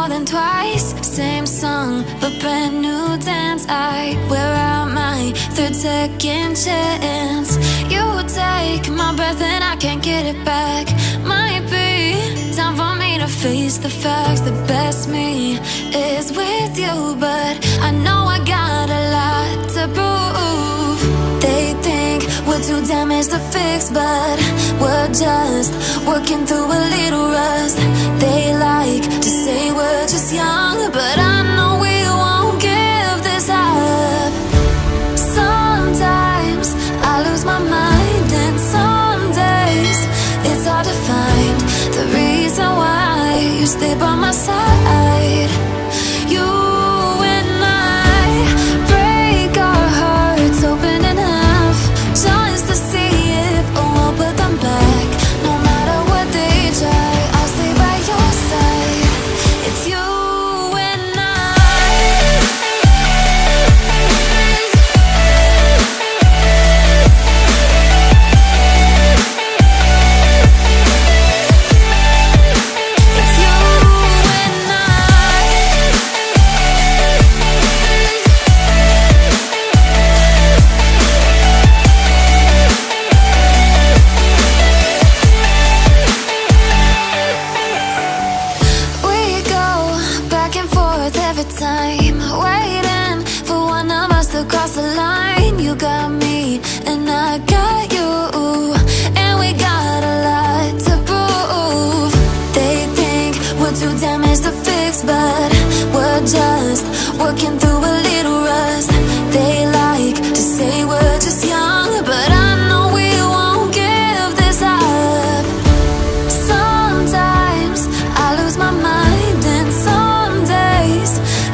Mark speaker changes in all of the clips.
Speaker 1: more than twice. Same song, but brand new dance. I wear out my third second chance. You take my breath and I can't get it back. Might be time for me to face the facts. The best me is with you, but I know I got a lot to prove. They think we're too damaged to fix, but we're just working through a little rust. They like to say we're just young, but I know we won't give this up. Sometimes I lose my mind, and some days it's hard to find the reason why you stay by my side. You and I break our hearts open in half, just to see if we'll put them back. No matter what they try, I'll stay by your side. It's you and I. It's you and I. We go back and forth every time, waiting for one of us to cross the line. You got me and I got you, and we got a lot to prove. They think we're too damaged to fix, but we're just working through a little rust. They like to say we're just young, but I know we won't give this up. Sometimes I lose my mind, and some days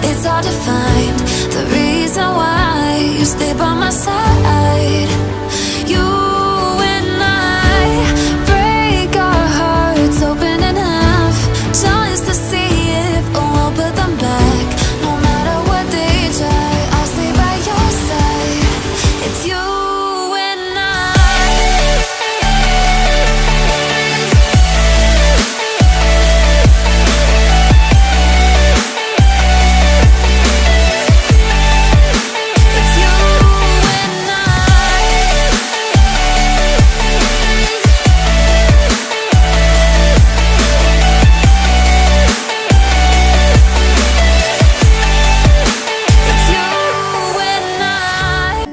Speaker 1: it's hard to find the reason why you stay by my side. You and I break our hearts open in half, just to see if we'll put them back. No matter what they try, I'll stay by your side. It's you and I. It's you and I. It's you and I.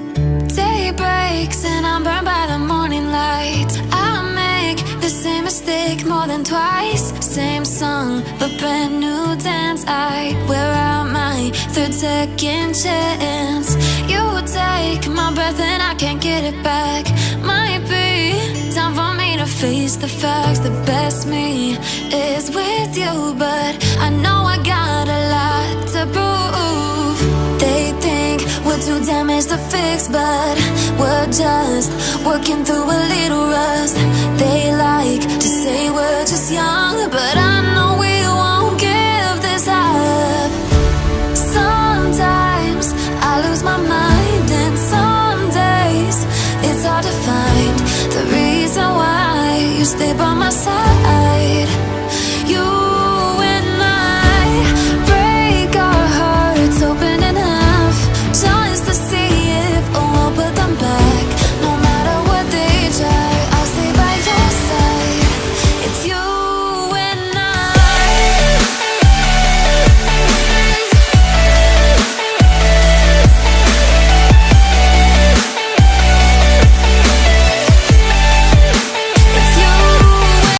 Speaker 1: Day breaks and I'm burned by the morning light. I make the same mistake more than twice. Same song, but brand new dance. I wear out my third second chance. You take my breath and I can't get it back. Might be time for me to face the facts. The best me is with you, but I know I got a lot to prove. They think we're too damaged to fix, but we're just working through a little rust. They like to say we're just young, but I know we won't give this up. Sometimes I lose my mind, and some days it's hard to find the reason why you stay by my